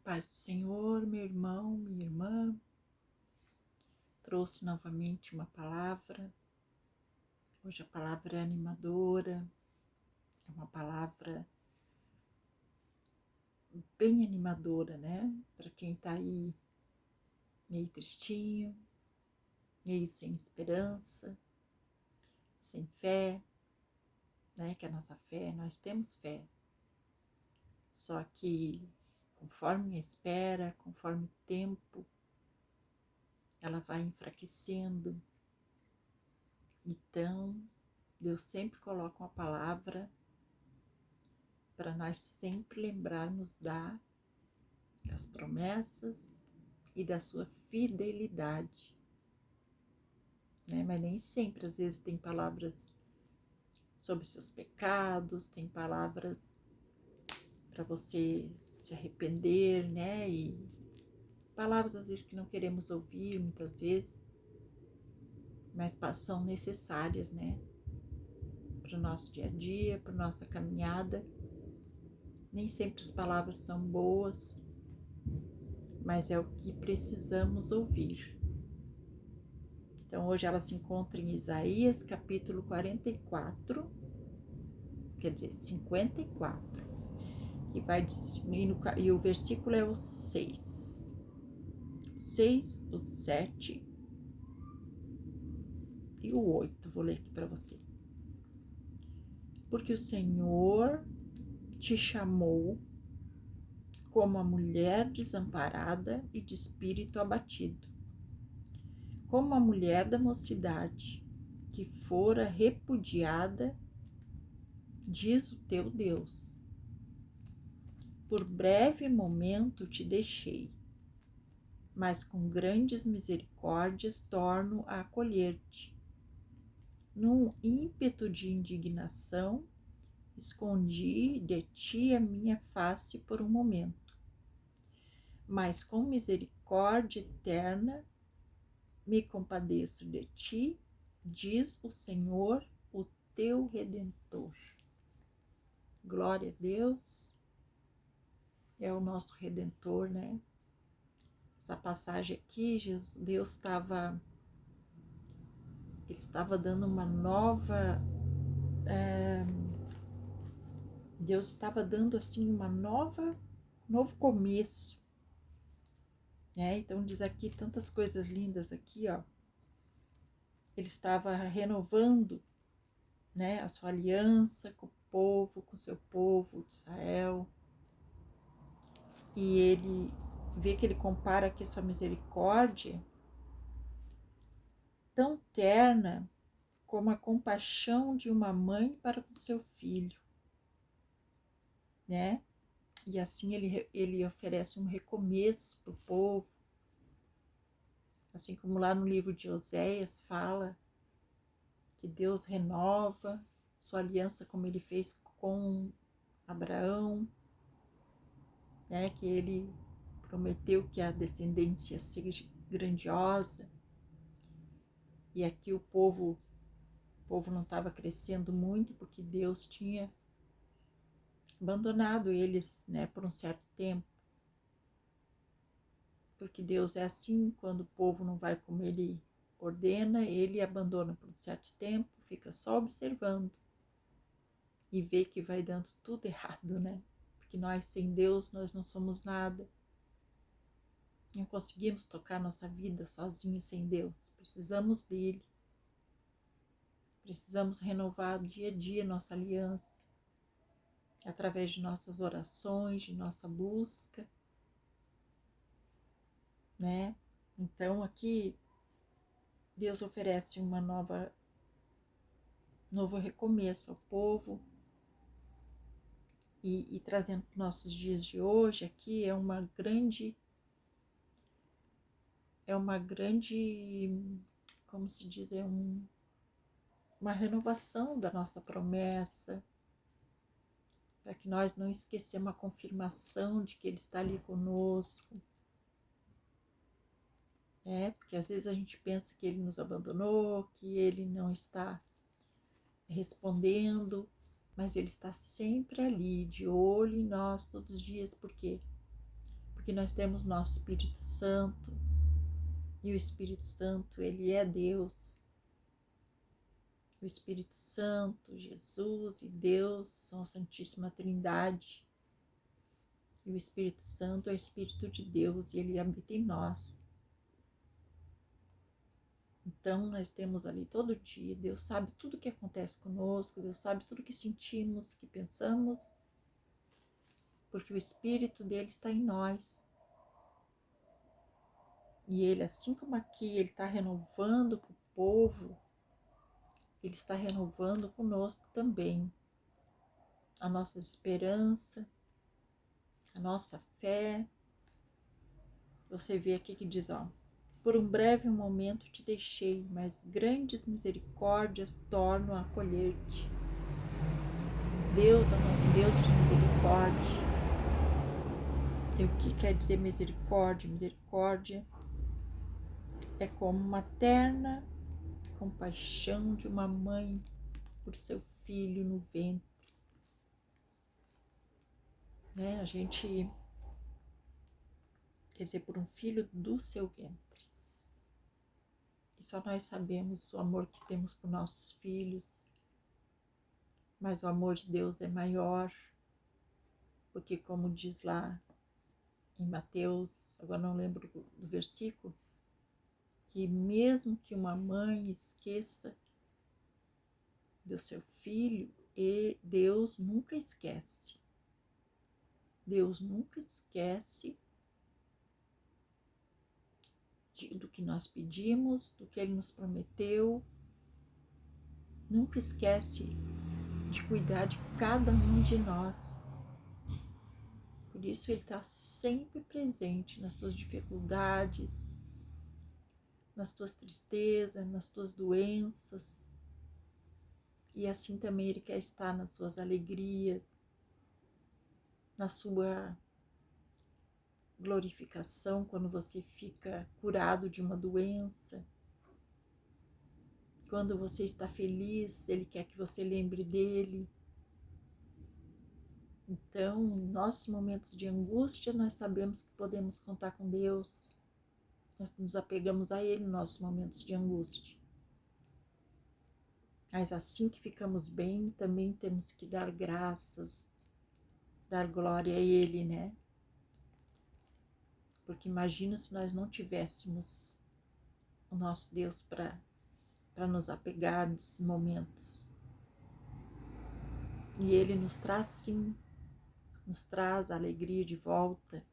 paz do Senhor, meu irmão, minha irmã. Trouxe novamente uma palavra. Hoje a palavra é animadora, é uma palavra bem animadora, né? Para quem tá aí meio tristinho, meio sem esperança, sem fé, né? Que a nossa fé, nós temos fé. Só que conforme a espera, conforme o tempo, ela vai enfraquecendo. Então, Deus sempre coloca uma palavra para nós sempre lembrarmos das promessas e da sua fidelidade, né? Mas nem sempre, às vezes, tem palavras sobre seus pecados, tem palavras para você se arrepender, né? E palavras, às vezes, que não queremos ouvir, muitas vezes, mas são necessárias, né? Para o nosso dia a dia, para a nossa caminhada. Nem sempre as palavras são boas, mas é o que precisamos ouvir. Então, hoje ela se encontra em Isaías, capítulo 44, quer dizer, 54, e, e o versículo é o 6. O 6, o 7 e o 8, vou ler aqui para você. Porque o Senhor te chamou como a mulher desamparada e de espírito abatido, como a mulher da mocidade, que fora repudiada, diz o teu Deus. Por breve momento te deixei, mas com grandes misericórdias torno a acolher-te. Num ímpeto de indignação, escondi de ti a minha face por um momento, mas com misericórdia eterna me compadeço de ti, diz o Senhor, o teu Redentor. Glória a Deus, é o nosso Redentor, né? Essa passagem aqui, Deus estava dando uma nova, Deus estava dando assim novo começo, né? Então diz aqui tantas coisas lindas aqui, ó. Ele estava renovando, né, a sua aliança com o povo, com o seu povo de Israel. E ele vê que ele compara aqui sua misericórdia tão terna como a compaixão de uma mãe para com seu filho, né? E assim ele oferece um recomeço para o povo, assim como lá no livro de Oséias fala que Deus renova sua aliança como ele fez com Abraão, né? Que ele prometeu que a descendência seja grandiosa. E aqui o povo não estava crescendo muito porque Deus tinha abandonado eles, né, por um certo tempo. Porque Deus é assim, quando o povo não vai como ele ordena, ele abandona por um certo tempo, fica só observando e vê que vai dando tudo errado, né? Porque nós sem Deus, nós não somos nada. Não conseguimos tocar nossa vida sozinhos sem Deus. Precisamos dele. Precisamos renovar dia a dia nossa aliança, através de nossas orações, de nossa busca, né? Então aqui Deus oferece novo recomeço ao povo e trazendo para os nossos dias de hoje aqui é uma grande, como se diz, uma renovação da nossa promessa, para que nós não esqueçamos a confirmação de que Ele está ali conosco, porque às vezes a gente pensa que Ele nos abandonou, que Ele não está respondendo, mas Ele está sempre ali, de olho em nós todos os dias. Por quê? porque nós temos nosso Espírito Santo, e o Espírito Santo, ele é Deus. O Espírito Santo, Jesus e Deus são a Santíssima Trindade. E o Espírito Santo é o Espírito de Deus e ele habita em nós. Então nós temos ali todo dia, Deus sabe tudo o que acontece conosco, Deus sabe tudo o que sentimos, que pensamos, porque o Espírito dele está em nós. E ele, assim como aqui, ele está renovando para o povo, ele está renovando conosco também a nossa esperança, a nossa fé. Você vê aqui que diz, ó, por um breve momento te deixei, mas grandes misericórdias torno a acolher-te. Deus é o nosso Deus de misericórdia. E o que quer dizer misericórdia? Misericórdia é como uma terna compaixão de uma mãe por seu filho no ventre. Né? A gente, quer dizer, por um filho do seu ventre. E só nós sabemos o amor que temos por nossos filhos, mas o amor de Deus é maior, porque como diz lá em Mateus, agora não lembro do versículo, que mesmo que uma mãe esqueça do seu filho, e Deus nunca esquece. Deus nunca esquece do que nós pedimos, do que Ele nos prometeu. Nunca esquece de cuidar de cada um de nós. Por isso Ele está sempre presente nas tuas dificuldades, nas tuas tristezas, nas tuas doenças. E assim também Ele quer estar nas suas alegrias, na sua glorificação quando você fica curado de uma doença. Quando você está feliz, Ele quer que você lembre dele. Então, em nossos momentos de angústia, nós sabemos que podemos contar com Deus. Nós nos apegamos a Ele nos nossos momentos de angústia. Mas assim que ficamos bem, também temos que dar graças, dar glória a Ele, né? Porque imagina se nós não tivéssemos o nosso Deus para nos apegar nesses momentos. E Ele nos traz sim, nos traz a alegria de volta.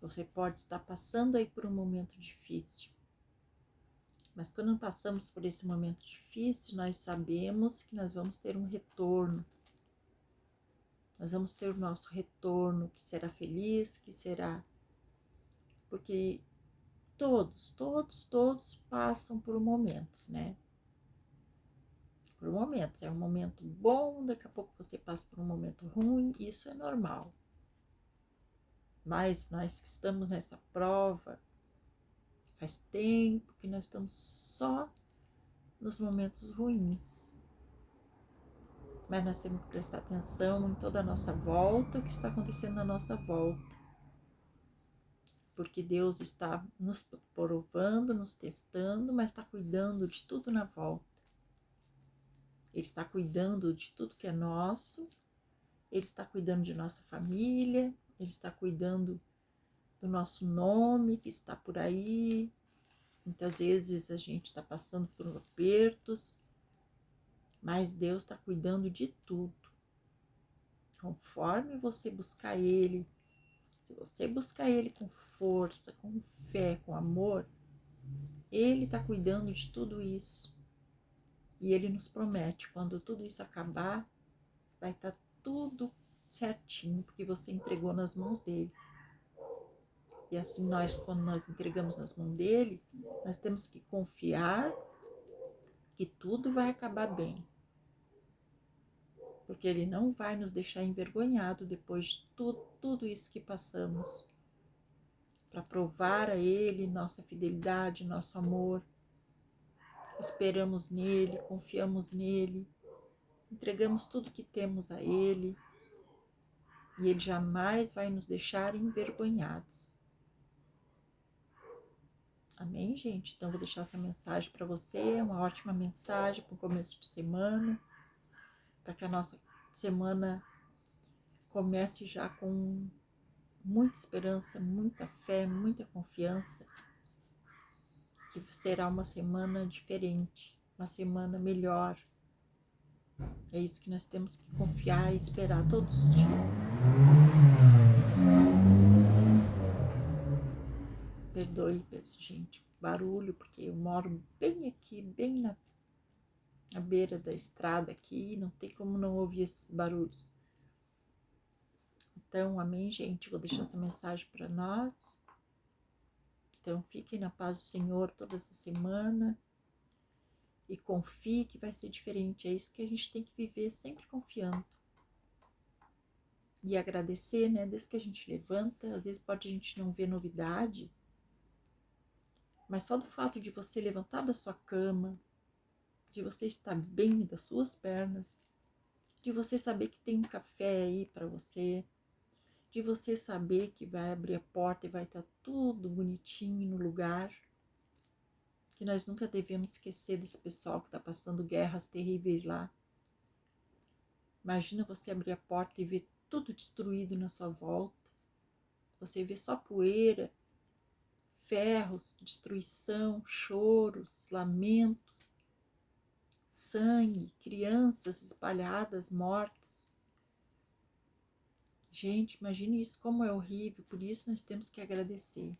Você pode estar passando aí por um momento difícil, mas quando passamos por esse momento difícil, nós sabemos que nós vamos ter um retorno. Nós vamos ter o nosso retorno, que será feliz, que será... Porque todos passam por momentos, né? Por momentos. É um momento bom, daqui a pouco você passa por um momento ruim, isso é normal. Mas nós que estamos nessa prova, faz tempo que nós estamos só nos momentos ruins. Mas nós temos que prestar atenção em toda a nossa volta, o que está acontecendo na nossa volta. Porque Deus está nos provando, nos testando, mas está cuidando de tudo na volta. Ele está cuidando de tudo que é nosso, Ele está cuidando de nossa família, Ele está cuidando do nosso nome que está por aí. Muitas vezes a gente está passando por apertos, mas Deus está cuidando de tudo. Conforme você buscar Ele, se você buscar Ele com força, com fé, com amor, Ele está cuidando de tudo isso. E Ele nos promete, quando tudo isso acabar, vai estar tudo certinho, porque você entregou nas mãos dEle. E assim quando nós entregamos nas mãos dEle, nós temos que confiar que tudo vai acabar bem. Porque Ele não vai nos deixar envergonhado depois de tudo isso que passamos. Para provar a Ele nossa fidelidade, nosso amor. Esperamos nele, confiamos nele, entregamos tudo que temos a Ele. E Ele jamais vai nos deixar envergonhados. Amém, gente? Então, vou deixar essa mensagem para você, uma ótima mensagem para o começo de semana, para que a nossa semana comece já com muita esperança, muita fé, muita confiança, que será uma semana diferente, uma semana melhor. É isso que nós temos que confiar e esperar todos os dias. Perdoe, gente, barulho, porque eu moro bem aqui, bem na beira da estrada aqui, não tem como não ouvir esses barulhos. Então, amém, gente? Vou deixar essa mensagem para nós. Então, fiquem na paz do Senhor toda essa semana e confie que vai ser diferente. É isso que a gente tem que viver, sempre confiando. E agradecer, né? Desde que a gente levanta, às vezes pode a gente não ver novidades, mas só do fato de você levantar da sua cama, de você estar bem das suas pernas, de você saber que tem um café aí para você, de você saber que vai abrir a porta e vai estar tudo bonitinho no lugar, que nós nunca devemos esquecer desse pessoal que está passando guerras terríveis lá. Imagina você abrir a porta e ver tudo destruído na sua volta, você vê só poeira, ferros, destruição, choros, lamentos, sangue, crianças espalhadas, mortas. Gente, imagine isso, como é horrível, por isso nós temos que agradecer.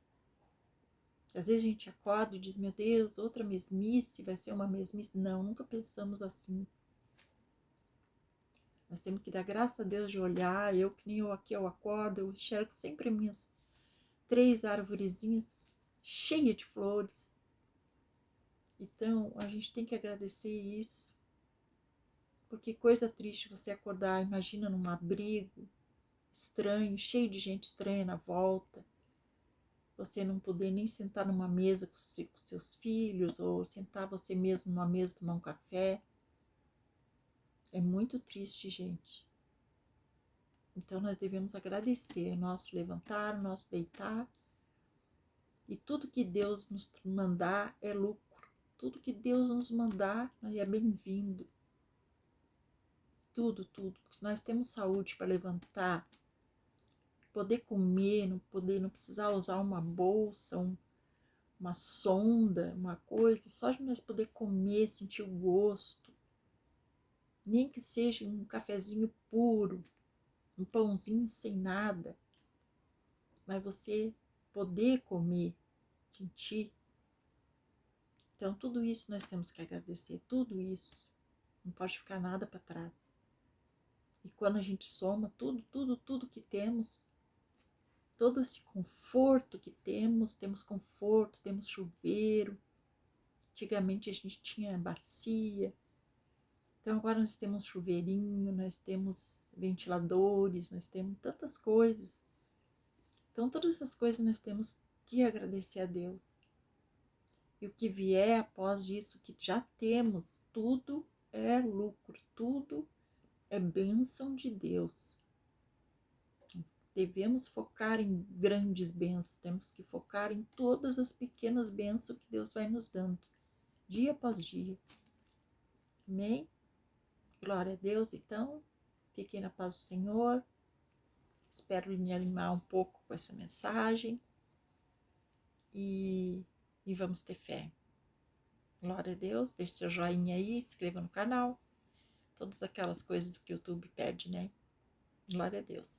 Às vezes a gente acorda e diz, meu Deus, outra mesmice, vai ser uma mesmice. Não, nunca pensamos assim. Nós temos que dar graças a Deus de olhar, eu que nem eu aqui, eu acordo, eu enxergo sempre minhas 3 arvorezinhas cheias de flores. Então, a gente tem que agradecer isso, porque coisa triste você acordar, imagina num abrigo estranho, cheio de gente estranha na volta, você não poder nem sentar numa mesa com seus filhos, ou sentar você mesmo numa mesa tomar um café. É muito triste, gente. Então, nós devemos agradecer o nosso levantar, o nosso deitar, e tudo que Deus nos mandar é lucro. Tudo que Deus nos mandar é bem-vindo. Tudo. Se nós temos saúde para levantar, poder comer, não precisar usar uma bolsa, uma sonda, uma coisa, só de nós poder comer, sentir o gosto, nem que seja um cafezinho puro, um pãozinho sem nada, mas você poder comer, sentir. Então, tudo isso nós temos que agradecer, tudo isso. Não pode ficar nada para trás. E quando a gente soma tudo que temos, todo esse conforto que temos conforto, temos chuveiro. Antigamente a gente tinha bacia. Então agora nós temos chuveirinho, nós temos ventiladores, nós temos tantas coisas. Então todas essas coisas nós temos que agradecer a Deus. E o que vier após isso, que já temos, tudo é lucro, tudo é bênção de Deus. Devemos focar em grandes bênçãos, temos que focar em todas as pequenas bênçãos que Deus vai nos dando, dia após dia. Amém? Glória a Deus, então. Fiquem na paz do Senhor. Espero me animar um pouco com essa mensagem. E vamos ter fé. Glória a Deus. Deixe seu joinha aí, se inscreva no canal. Todas aquelas coisas que o YouTube pede, né? Glória a Deus.